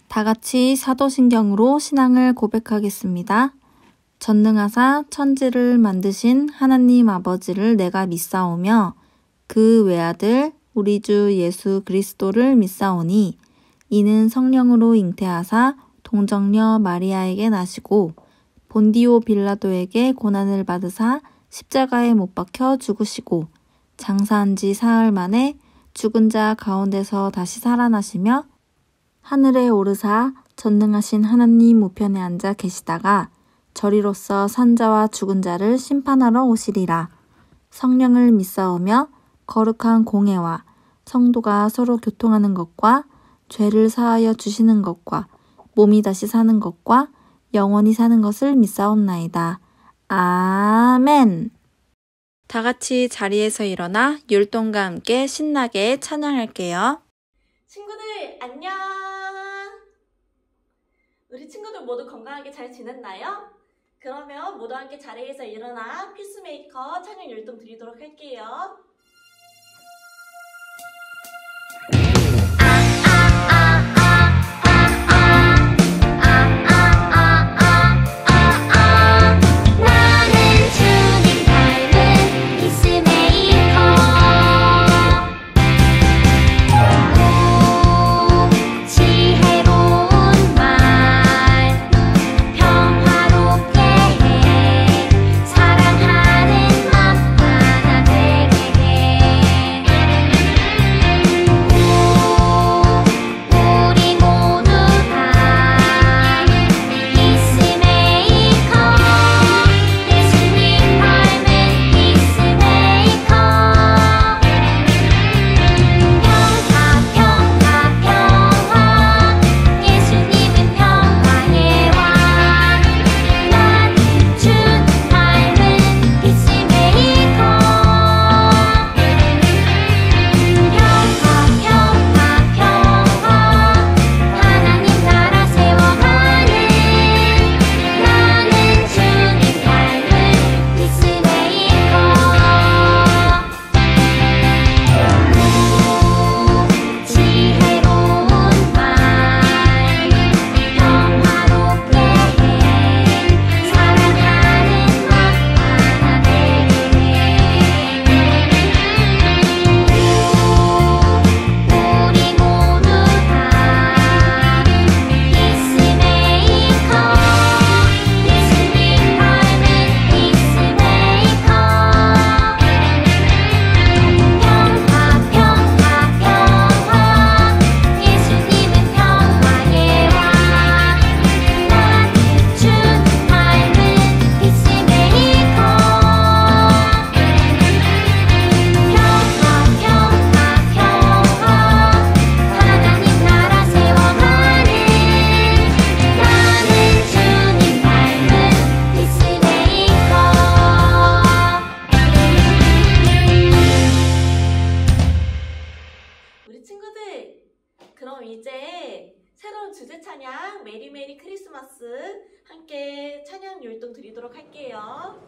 다 같이 사도신경으로 신앙을 고백하겠습니다. 전능하사 천지를 만드신 하나님 아버지를 내가 믿사오며 그 외아들 우리 주 예수 그리스도를 믿사오니 이는 성령으로 잉태하사 동정녀 마리아에게 나시고 본디오 빌라도에게 고난을 받으사 십자가에 못 박혀 죽으시고 장사한 지 사흘 만에 죽은 자 가운데서 다시 살아나시며 하늘에 오르사 전능하신 하나님 우편에 앉아 계시다가 저리로서 산자와 죽은 자를 심판하러 오시리라. 성령을 믿사오며 거룩한 공회와 성도가 서로 교통하는 것과 죄를 사하여 주시는 것과 몸이 다시 사는 것과 영원히 사는 것을 믿사옵나이다. 아멘. 다 같이 자리에서 일어나 율동과 함께 신나게 찬양할게요. 친구들 안녕! 우리 친구들 모두 건강하게 잘 지냈나요? 그러면 모두 함께 자리에서 일어나 피스메이커 찬양 율동 드리도록 할게요. 그럼 이제 새로운 주제 찬양 메리 메리 크리스마스 함께 찬양 율동 드리도록 할게요.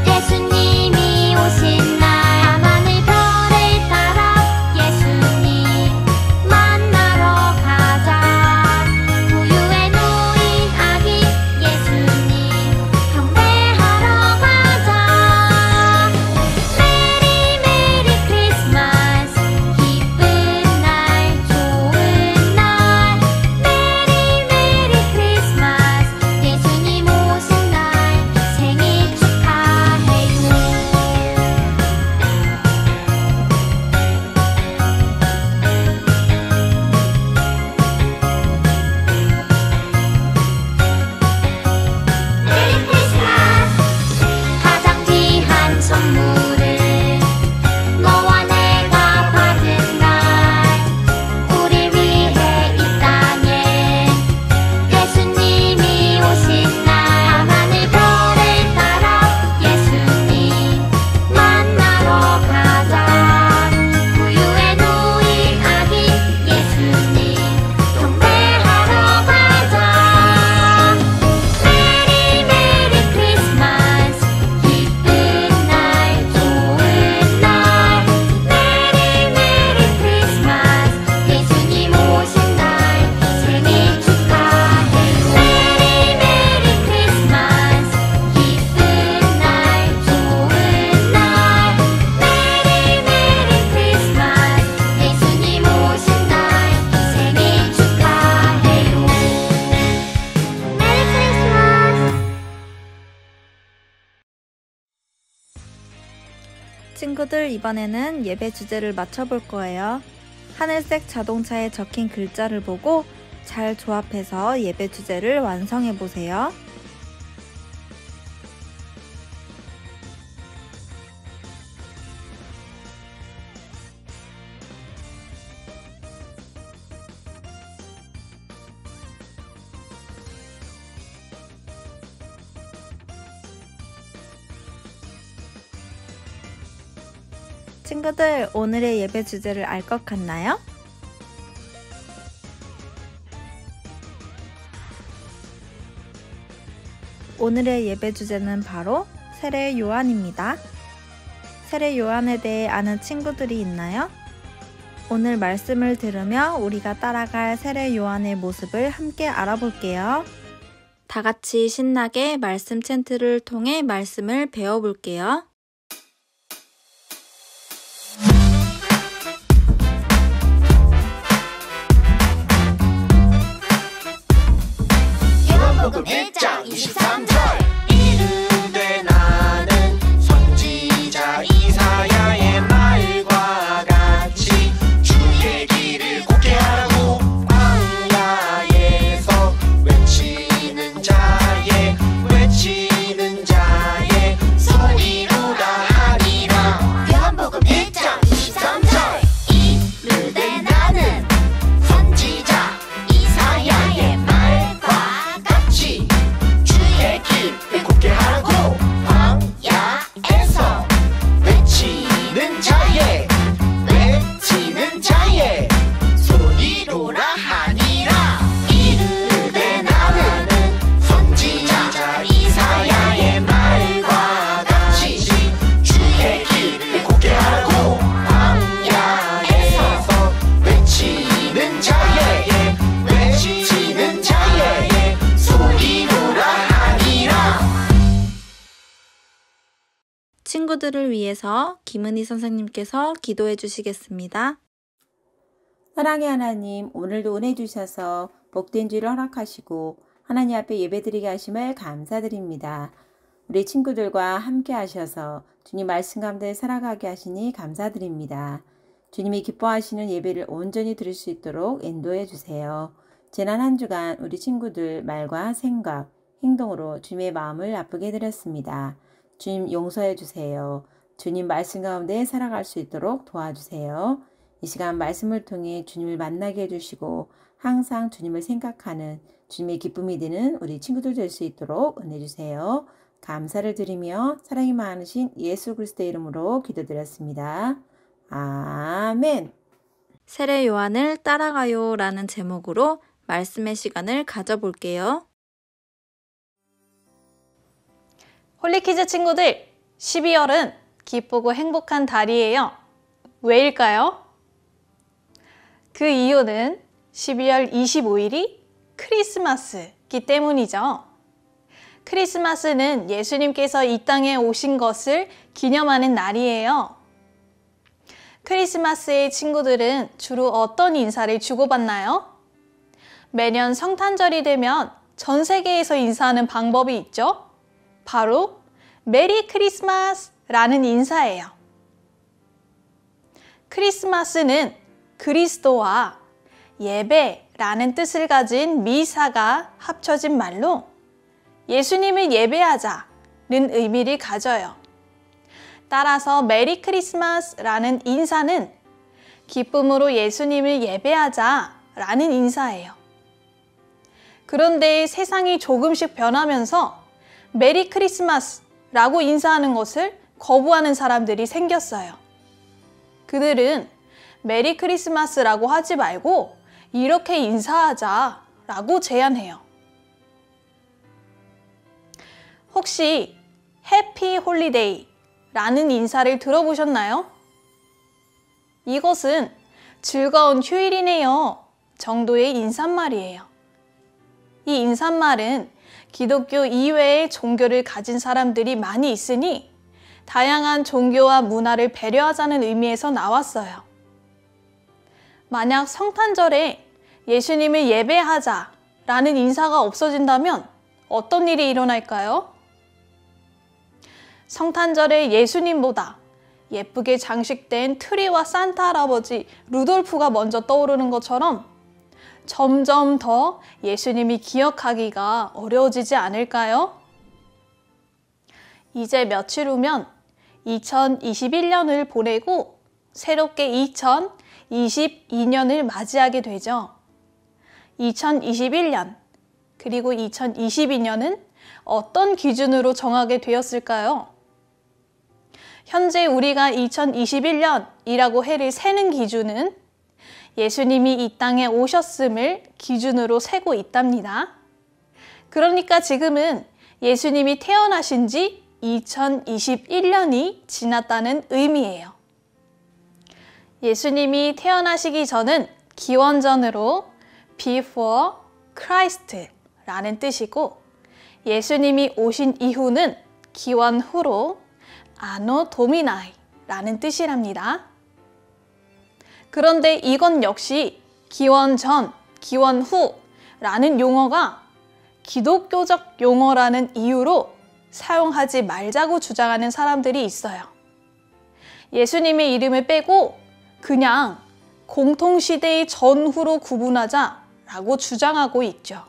예수님이 오신 날 밤하늘 별을 따라 예수님 친구들, 이번에는 예배 주제를 맞춰볼 거예요. 하늘색 자동차에 적힌 글자를 보고 잘 조합해서 예배 주제를 완성해 보세요. 친구들, 오늘의 예배 주제를 알 것 같나요? 오늘의 예배 주제는 바로 세례 요한입니다. 세례 요한에 대해 아는 친구들이 있나요? 오늘 말씀을 들으며 우리가 따라갈 세례 요한의 모습을 함께 알아볼게요. 다 같이 신나게 말씀 챈트를 통해 말씀을 배워볼게요. 요한복음 1장 23절 이르되 나는 선지자 이사야의 말과 같이 주의 길을 곱게 하라고 광야에서 외치는 자의 소리로라 하리라. 요한복음 1장 23절 이르되 나는 선지자 이사야의 말과 같이 주의 길을 곱게 하라고 광야에서 외치는 자의 소리로라 하니라. 이르되 나는 선지자 이사야의 말과 같이 주의 길을 곱게 하라고 광야에서 외치는 자의 소리로라 하니라. 친구들을 위해서 김은희 선생님께서 기도해 주시겠습니다. 사랑의 하나님, 오늘도 은혜 주셔서 복된 주를 허락하시고 하나님 앞에 예배드리게 하심을 감사드립니다. 우리 친구들과 함께 하셔서 주님 말씀 가운데 살아가게 하시니 감사드립니다. 주님이 기뻐하시는 예배를 온전히 들을 수 있도록 인도해 주세요. 지난 한 주간 우리 친구들 말과 생각, 행동으로 주님의 마음을 아프게 드렸습니다. 주님 용서해 주세요. 주님 말씀 가운데 살아갈 수 있도록 도와주세요. 이 시간 말씀을 통해 주님을 만나게 해주시고 항상 주님을 생각하는 주님의 기쁨이 되는 우리 친구들 될 수 있도록 은혜 주세요. 감사를 드리며 사랑이 많으신 예수 그리스도의 이름으로 기도드렸습니다. 아멘. 세례 요한을 따라가요 라는 제목으로 말씀의 시간을 가져볼게요. 홀리키즈 친구들, 12월은 기쁘고 행복한 달이에요. 왜일까요? 그 이유는 12월 25일이 크리스마스이기 때문이죠. 크리스마스는 예수님께서 이 땅에 오신 것을 기념하는 날이에요. 크리스마스의 친구들은 주로 어떤 인사를 주고받나요? 매년 성탄절이 되면 전 세계에서 인사하는 방법이 있죠. 바로 메리 크리스마스라는 인사예요. 크리스마스는 그리스도와 예배라는 뜻을 가진 미사가 합쳐진 말로 예수님을 예배하자는 의미를 가져요. 따라서 메리 크리스마스라는 인사는 기쁨으로 예수님을 예배하자라는 인사예요. 그런데 세상이 조금씩 변하면서 메리 크리스마스라고 인사하는 것을 거부하는 사람들이 생겼어요. 그들은 메리 크리스마스라고 하지 말고 이렇게 인사하자라고 제안해요. 혹시 해피 홀리데이라는 인사를 들어보셨나요? 이것은 즐거운 휴일이네요 정도의 인사말이에요. 이 인사말은 기독교 이외의 종교를 가진 사람들이 많이 있으니 다양한 종교와 문화를 배려하자는 의미에서 나왔어요. 만약 성탄절에 예수님을 예배하자라는 인사가 없어진다면 어떤 일이 일어날까요? 성탄절에 예수님보다 예쁘게 장식된 트리와 산타 할아버지 루돌프가 먼저 떠오르는 것처럼 점점 더 예수님이 기억하기가 어려워지지 않을까요? 이제 며칠 후면 2021년을 보내고 새롭게 2022년을 맞이하게 되죠. 2021년 그리고 2022년은 어떤 기준으로 정하게 되었을까요? 현재 우리가 2021년이라고 해를 세는 기준은 예수님이 이 땅에 오셨음을 기준으로 세고 있답니다. 그러니까 지금은 예수님이 태어나신 지 2021년이 지났다는 의미예요. 예수님이 태어나시기 전은 기원전으로 before Christ라는 뜻이고 예수님이 오신 이후는 기원 후로 anno Domini라는 뜻이랍니다. 그런데 이건 역시 기원 전, 기원 후라는 용어가 기독교적 용어라는 이유로 사용하지 말자고 주장하는 사람들이 있어요. 예수님의 이름을 빼고 그냥 공통시대의 전후로 구분하자라고 주장하고 있죠.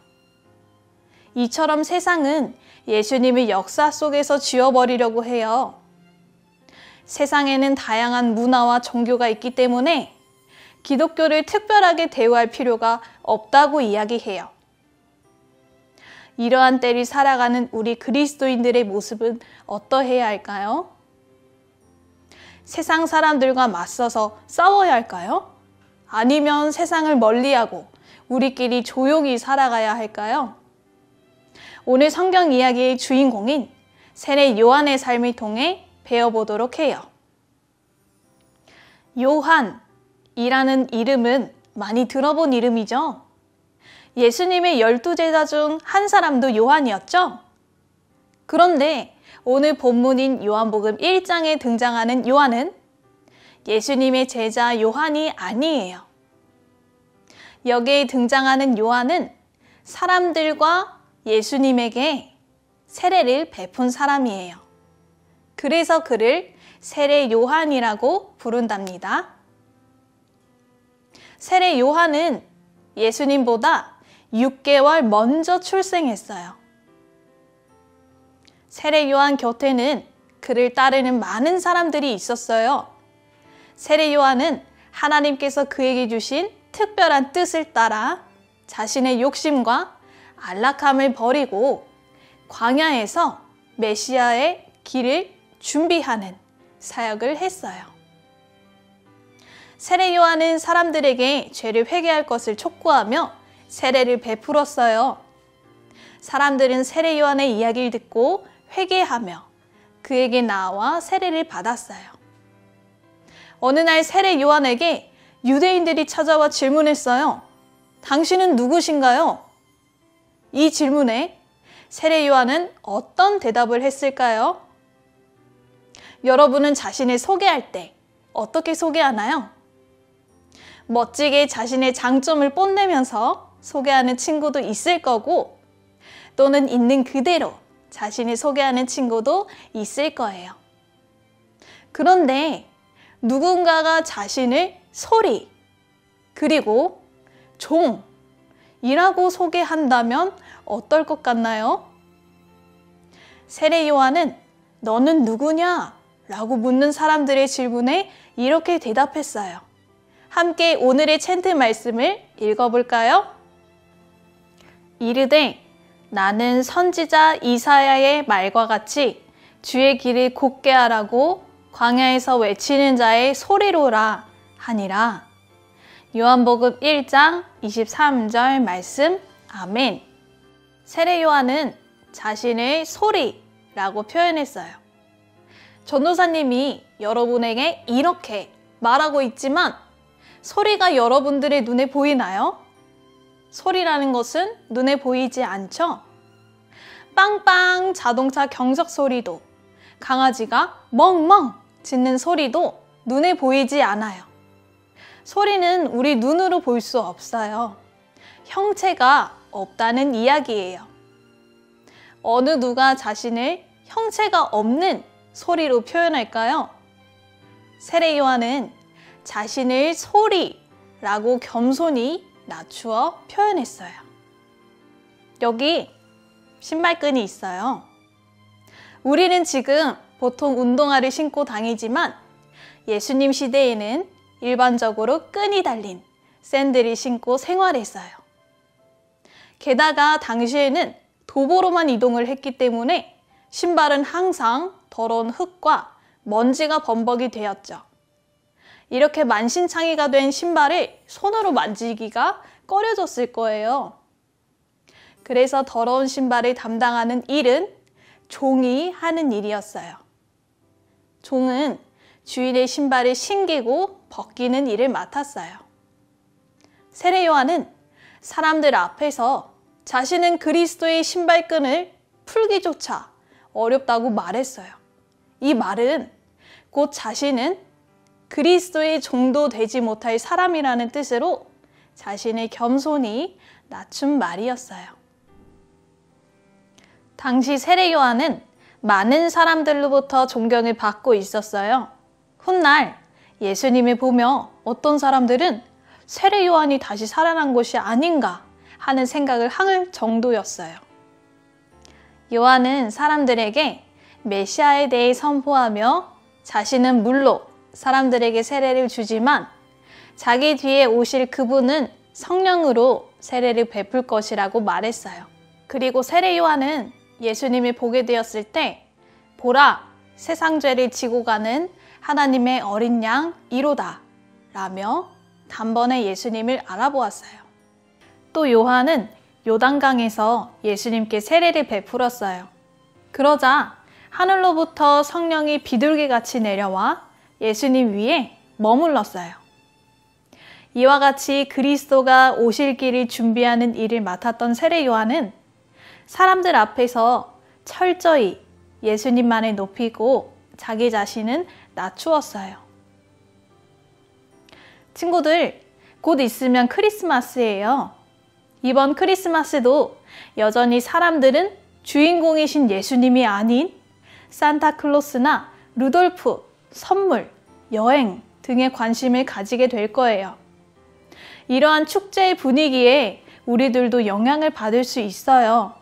이처럼 세상은 예수님을 역사 속에서 지워버리려고 해요. 세상에는 다양한 문화와 종교가 있기 때문에 기독교를 특별하게 대우할 필요가 없다고 이야기해요. 이러한 때를 살아가는 우리 그리스도인들의 모습은 어떠해야 할까요? 세상 사람들과 맞서서 싸워야 할까요? 아니면 세상을 멀리하고 우리끼리 조용히 살아가야 할까요? 오늘 성경 이야기의 주인공인 세례 요한의 삶을 통해 배워보도록 해요. 요한이라는 이름은 많이 들어본 이름이죠? 예수님의 12제자 중 한 사람도 요한이었죠? 그런데 오늘 본문인 요한복음 1장에 등장하는 요한은 예수님의 제자 요한이 아니에요. 여기에 등장하는 요한은 사람들과 예수님에게 세례를 베푼 사람이에요. 그래서 그를 세례 요한이라고 부른답니다. 세례 요한은 예수님보다 6개월 먼저 출생했어요. 세례 요한 곁에는 그를 따르는 많은 사람들이 있었어요. 세례 요한은 하나님께서 그에게 주신 특별한 뜻을 따라 자신의 욕심과 안락함을 버리고 광야에서 메시아의 길을 준비하는 사역을 했어요. 세례 요한은 사람들에게 죄를 회개할 것을 촉구하며 세례를 베풀었어요. 사람들은 세례 요한의 이야기를 듣고 회개하며 그에게 나와 세례를 받았어요. 어느 날 세례 요한에게 유대인들이 찾아와 질문했어요. 당신은 누구신가요? 이 질문에 세례 요한은 어떤 대답을 했을까요? 여러분은 자신을 소개할 때 어떻게 소개하나요? 멋지게 자신의 장점을 뽐내면서 소개하는 친구도 있을 거고 또는 있는 그대로 자신을 소개하는 친구도 있을 거예요. 그런데 누군가가 자신을 소리 그리고 종이라고 소개한다면 어떨 것 같나요? 세례 요한은 너는 누구냐? 라고 묻는 사람들의 질문에 이렇게 대답했어요. 함께 오늘의 챈트 말씀을 읽어볼까요? 이르되 나는 선지자 이사야의 말과 같이 주의 길을 곧게 하라고 광야에서 외치는 자의 소리로라 하니라. 요한복음 1장 23절 말씀 아멘. 세례 요한은 자신의 소리라고 표현했어요. 전도사님이 여러분에게 이렇게 말하고 있지만 소리가 여러분들의 눈에 보이나요? 소리라는 것은 눈에 보이지 않죠? 빵빵 자동차 경적 소리도 강아지가 멍멍 짖는 소리도 눈에 보이지 않아요. 소리는 우리 눈으로 볼 수 없어요. 형체가 없다는 이야기예요. 어느 누가 자신을 형체가 없는 소리로 표현할까요? 세례 요한은 자신을 소리라고 겸손히 낮추어 표현했어요. 여기 신발끈이 있어요. 우리는 지금 보통 운동화를 신고 다니지만 예수님 시대에는 일반적으로 끈이 달린 샌들을 신고 생활했어요. 게다가 당시에는 도보로만 이동을 했기 때문에 신발은 항상 더러운 흙과 먼지가 범벅이 되었죠. 이렇게 만신창이가 된 신발을 손으로 만지기가 꺼려졌을 거예요. 그래서 더러운 신발을 담당하는 일은 종이 하는 일이었어요. 종은 주인의 신발을 신기고 벗기는 일을 맡았어요. 세례 요한은 사람들 앞에서 자신은 그리스도의 신발끈을 풀기조차 어렵다고 말했어요. 이 말은 곧 자신은 그리스도의 종도 되지 못할 사람이라는 뜻으로 자신을 겸손히 낮춘 말이었어요. 당시 세례 요한은 많은 사람들로부터 존경을 받고 있었어요. 훗날 예수님을 보며 어떤 사람들은 세례 요한이 다시 살아난 것이 아닌가 하는 생각을 할 정도였어요. 요한은 사람들에게 메시아에 대해 선포하며 자신은 물론 사람들에게 세례를 주지만 자기 뒤에 오실 그분은 성령으로 세례를 베풀 것이라고 말했어요. 그리고 세례 요한은 예수님을 보게 되었을 때 보라, 세상 죄를 지고 가는 하나님의 어린 양 이로다 라며 단번에 예수님을 알아보았어요. 또 요한은 요단강에서 예수님께 세례를 베풀었어요. 그러자 하늘로부터 성령이 비둘기같이 내려와 예수님 위에 머물렀어요. 이와 같이 그리스도가 오실 길을 준비하는 일을 맡았던 세례 요한은 사람들 앞에서 철저히 예수님만을 높이고 자기 자신은 낮추었어요. 친구들, 곧 있으면 크리스마스예요. 이번 크리스마스도 여전히 사람들은 주인공이신 예수님이 아닌 산타클로스나 루돌프, 선물, 여행 등에 관심을 가지게 될 거예요. 이러한 축제의 분위기에 우리들도 영향을 받을 수 있어요.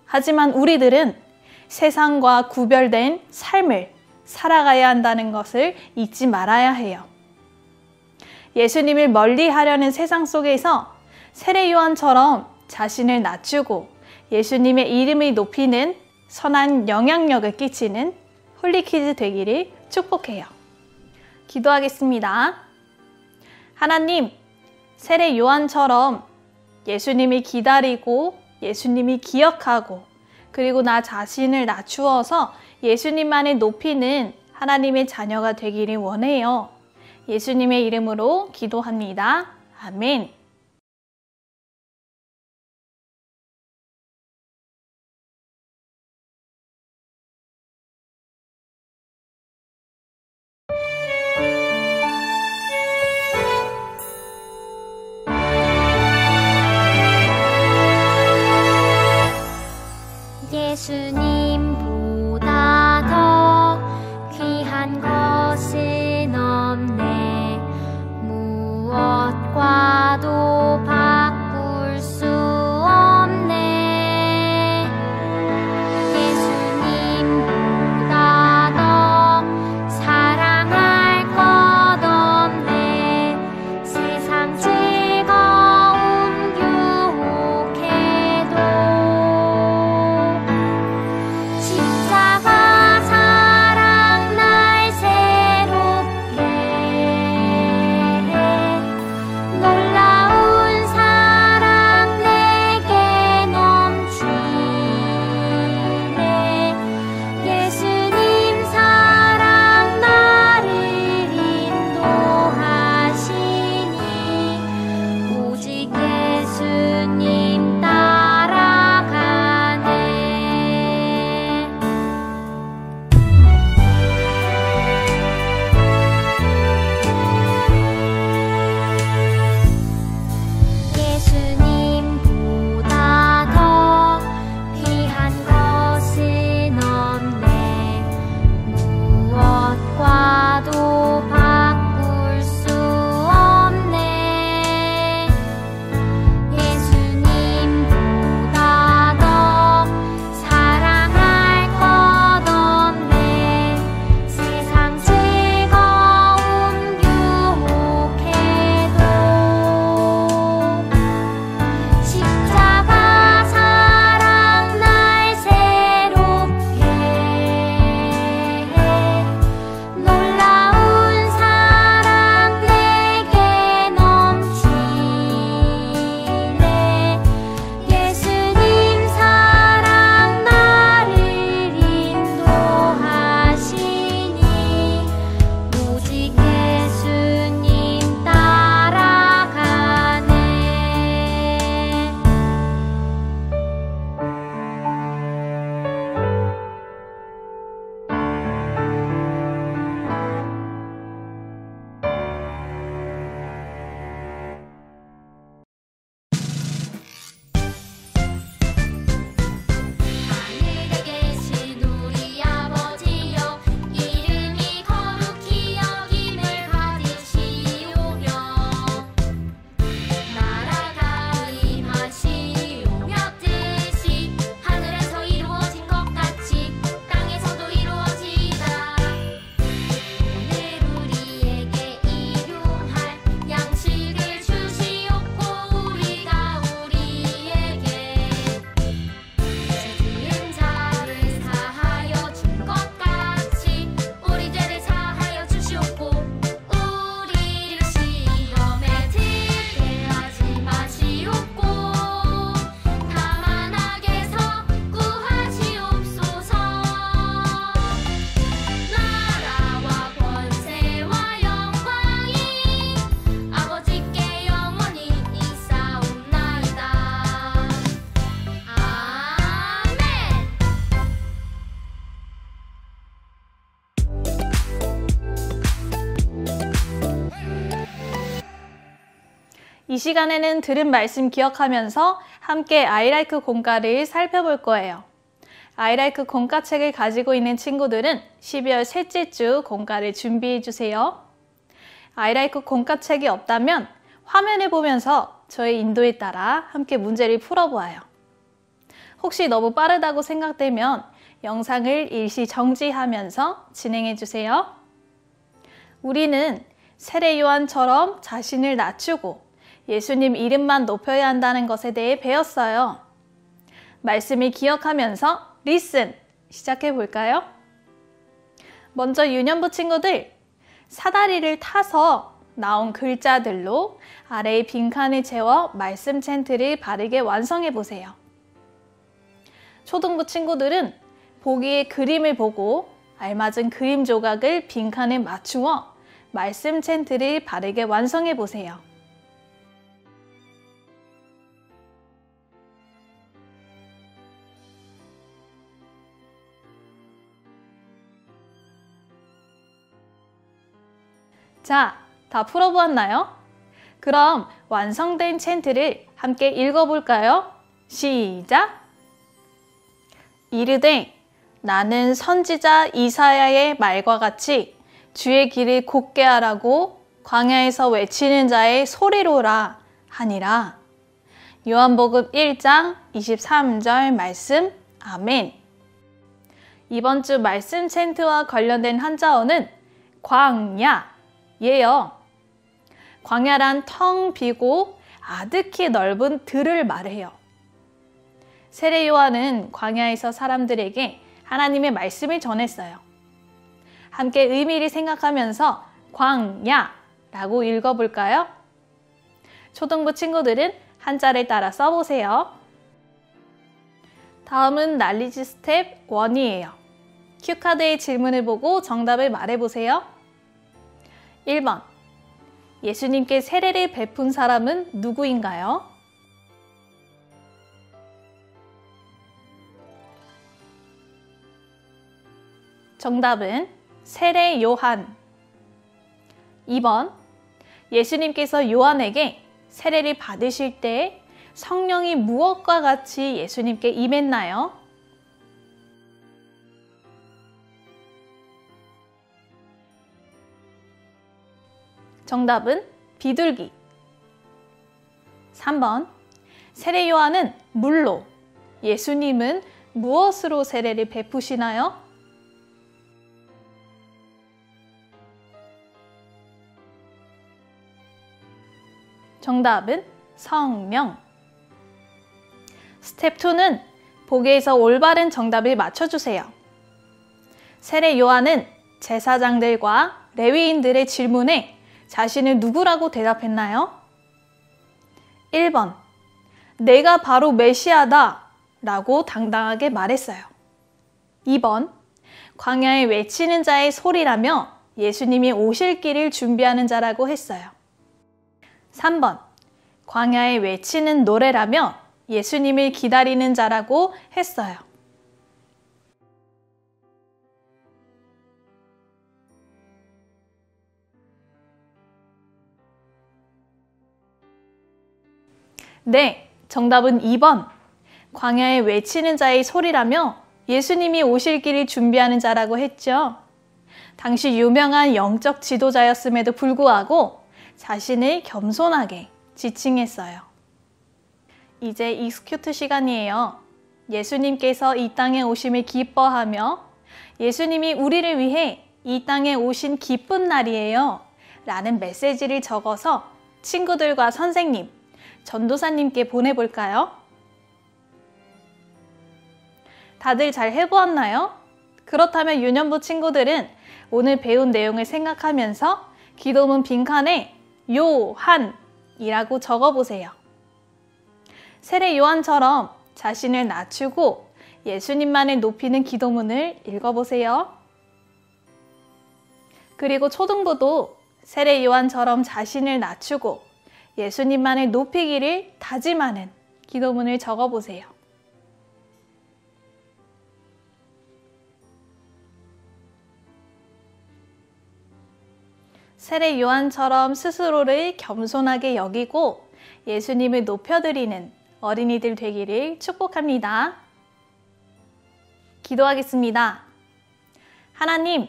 하지만 우리들은 세상과 구별된 삶을 살아가야 한다는 것을 잊지 말아야 해요. 예수님을 멀리 하려는 세상 속에서 세례 요한처럼 자신을 낮추고 예수님의 이름을 높이는 선한 영향력을 끼치는 홀리키즈 되기를 축복해요. 기도하겠습니다. 하나님, 세례 요한처럼 예수님이 기다리고 예수님이 기억하고 그리고 나 자신을 낮추어서 예수님만을 높이는 하나님의 자녀가 되기를 원해요. 예수님의 이름으로 기도합니다. 아멘. 예수님보다 더 귀한 것은 없네. 무엇과도 이 시간에는 들은 말씀 기억하면서 함께 아이라이크 공과를 살펴볼 거예요. 아이라이크 공과책을 가지고 있는 친구들은 12월 셋째 주 공과를 준비해 주세요. 아이라이크 공과책이 없다면 화면을 보면서 저의 인도에 따라 함께 문제를 풀어보아요. 혹시 너무 빠르다고 생각되면 영상을 일시 정지하면서 진행해 주세요. 우리는 세례 요한처럼 자신을 낮추고 예수님 이름만 높여야 한다는 것에 대해 배웠어요. 말씀을 기억하면서 리슨 시작해 볼까요? 먼저 유년부 친구들, 사다리를 타서 나온 글자들로 아래의 빈칸을 채워 말씀 챈트를 바르게 완성해 보세요. 초등부 친구들은 보기의 그림을 보고 알맞은 그림 조각을 빈칸에 맞추어 말씀 챈트를 바르게 완성해 보세요. 자, 다 풀어보았나요? 그럼 완성된 챈트를 함께 읽어볼까요? 시작! 이르되 나는 선지자 이사야의 말과 같이 주의 길을 곧게 하라고 광야에서 외치는 자의 소리로라 하니라. 요한복음 1장 23절 말씀. 아멘. 이번 주 말씀 챈트와 관련된 한자어는 광야예요. 광야란 텅 비고 아득히 넓은 들을 말해요. 세례 요한은 광야에서 사람들에게 하나님의 말씀을 전했어요. 함께 의미를 생각하면서 광야라고 읽어볼까요? 초등부 친구들은 한자를 따라 써보세요. 다음은 날리지 스텝 1이에요. 큐카드의 질문을 보고 정답을 말해보세요. 1번. 예수님께 세례를 베푼 사람은 누구인가요? 정답은 세례 요한. 2번. 예수님께서 요한에게 세례를 받으실 때 성령이 무엇과 같이 예수님께 임했나요? 정답은 비둘기. 3번. 세례 요한은 물로, 예수님은 무엇으로 세례를 베푸시나요? 정답은 성령. 스텝 2는 보기에서 올바른 정답을 맞춰주세요. 세례 요한은 제사장들과 레위인들의 질문에 자신을 누구라고 대답했나요? 1번. 내가 바로 메시아다 라고 당당하게 말했어요. 2번. 광야에 외치는 자의 소리라며 예수님이 오실 길을 준비하는 자라고 했어요. 3번. 광야에 외치는 노래라며 예수님을 기다리는 자라고 했어요. 네, 정답은 2번. 광야에 외치는 자의 소리라며 예수님이 오실 길을 준비하는 자라고 했죠. 당시 유명한 영적 지도자였음에도 불구하고 자신을 겸손하게 지칭했어요. 이제 익스큐트 시간이에요. 예수님께서 이 땅에 오심을 기뻐하며 예수님이 우리를 위해 이 땅에 오신 기쁜 날이에요 라는 메시지를 적어서 친구들과 선생님, 전도사님께 보내볼까요? 다들 잘 해보았나요? 그렇다면 유년부 친구들은 오늘 배운 내용을 생각하면서 기도문 빈칸에 요한이라고 적어보세요. 세례 요한처럼 자신을 낮추고 예수님만을 높이는 기도문을 읽어보세요. 그리고 초등부도 세례 요한처럼 자신을 낮추고 예수님만을 높이기를 다짐하는 기도문을 적어보세요. 세례 요한처럼 스스로를 겸손하게 여기고 예수님을 높여드리는 어린이들 되기를 축복합니다. 기도하겠습니다. 하나님,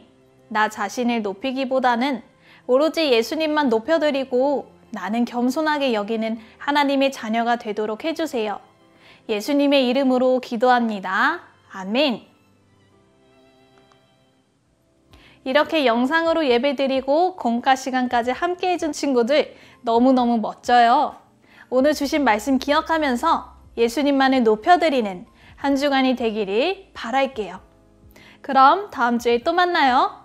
나 자신을 높이기보다는 오로지 예수님만 높여드리고 나는 겸손하게 여기는 하나님의 자녀가 되도록 해주세요. 예수님의 이름으로 기도합니다. 아멘. 이렇게 영상으로 예배드리고 공과 시간까지 함께 해준 친구들 너무너무 멋져요. 오늘 주신 말씀 기억하면서 예수님만을 높여드리는 한 주간이 되기를 바랄게요. 그럼 다음 주에 또 만나요.